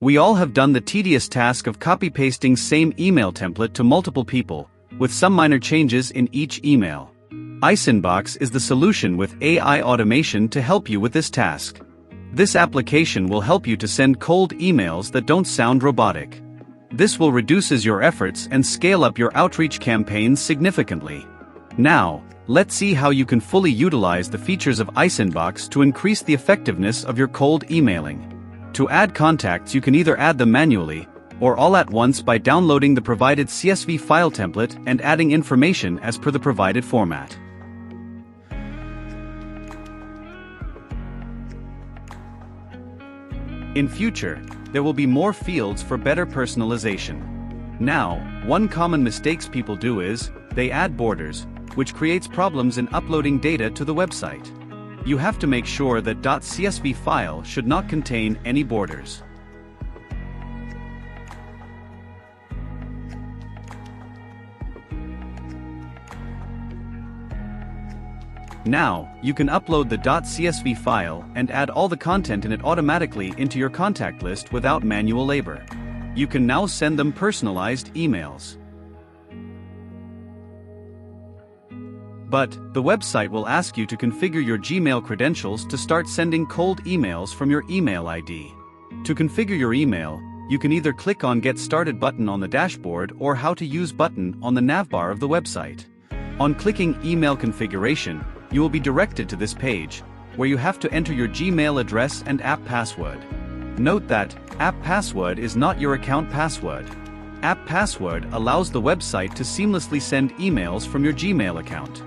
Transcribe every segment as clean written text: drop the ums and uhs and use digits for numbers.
We all have done the tedious task of copy-pasting same email template to multiple people, with some minor changes in each email. IceInbox is the solution with AI automation to help you with this task. This application will help you to send cold emails that don't sound robotic. This will reduce your efforts and scale up your outreach campaigns significantly. Now, let's see how you can fully utilize the features of IceInbox to increase the effectiveness of your cold emailing. To add contacts, you can either add them manually, or all at once by downloading the provided CSV file template and adding information as per the provided format. In future, there will be more fields for better personalization. Now, one common mistakes people do is, they add borders, which creates problems in uploading data to the website. You have to make sure that .csv file should not contain any borders. Now, you can upload the .csv file and add all the content in it automatically into your contact list without manual labor. You can now send them personalized emails. But, the website will ask you to configure your Gmail credentials to start sending cold emails from your email ID. To configure your email, you can either click on Get Started button on the dashboard or How to Use button on the navbar of the website. On clicking Email Configuration, you will be directed to this page, where you have to enter your Gmail address and app password. Note that, app password is not your account password. App password allows the website to seamlessly send emails from your Gmail account.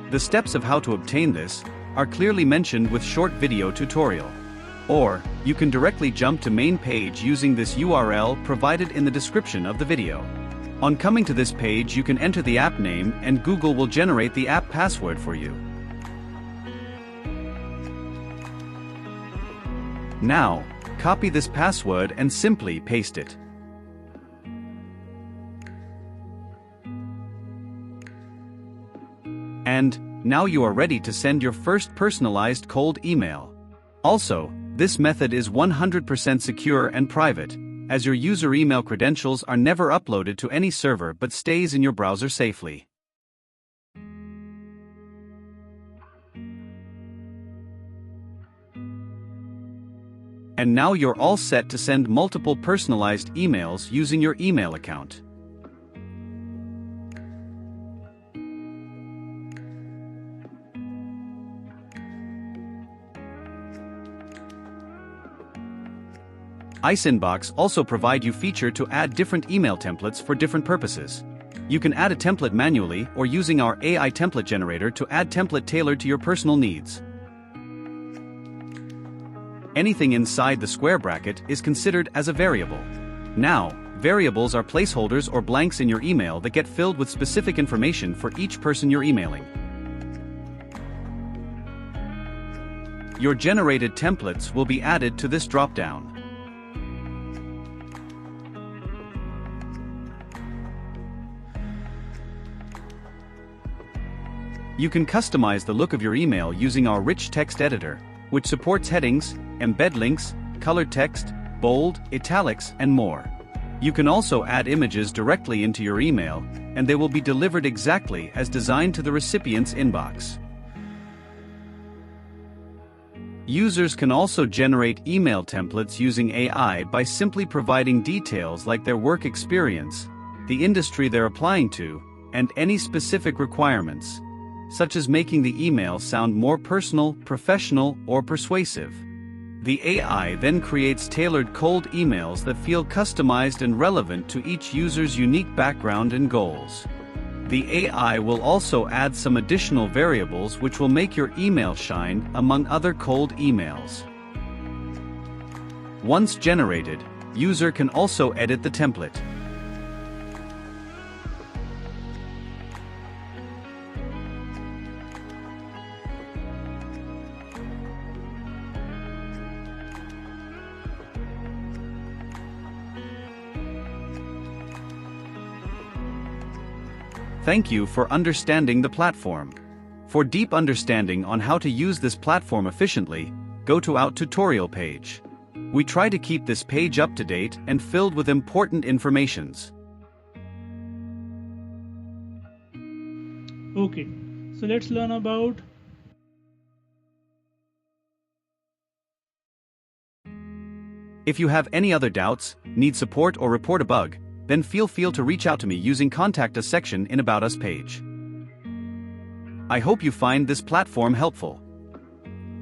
The steps of how to obtain this are clearly mentioned with short video tutorial. Or, you can directly jump to main page using this URL provided in the description of the video. On coming to this page, you can enter the app name and Google will generate the app password for you. Now, copy this password and simply paste it. And, now you are ready to send your first personalized cold email. Also, this method is 100% secure and private, as your user email credentials are never uploaded to any server but stays in your browser safely. And now you're all set to send multiple personalized emails using your email account. IceInbox also provide you feature to add different email templates for different purposes. You can add a template manually or using our AI template generator to add template tailored to your personal needs. Anything inside the square bracket is considered as a variable. Now, variables are placeholders or blanks in your email that get filled with specific information for each person you're emailing. Your generated templates will be added to this drop-down. You can customize the look of your email using our rich text editor, which supports headings, embed links, colored text, bold, italics, and more. You can also add images directly into your email, and they will be delivered exactly as designed to the recipient's inbox. Users can also generate email templates using AI by simply providing details like their work experience, the industry they're applying to, and any specific requirements, such as making the email sound more personal, professional, or persuasive. The AI then creates tailored cold emails that feel customized and relevant to each user's unique background and goals. The AI will also add some additional variables which will make your email shine among other cold emails. Once generated, user can also edit the template. Thank you for understanding the platform. For deep understanding on how to use this platform efficiently, go to our tutorial page. We try to keep this page up to date and filled with important informations. Okay, so let's learn about If you have any other doubts, need support or report a bug, then feel free to reach out to me using Contact Us section in About Us page. I hope you find this platform helpful.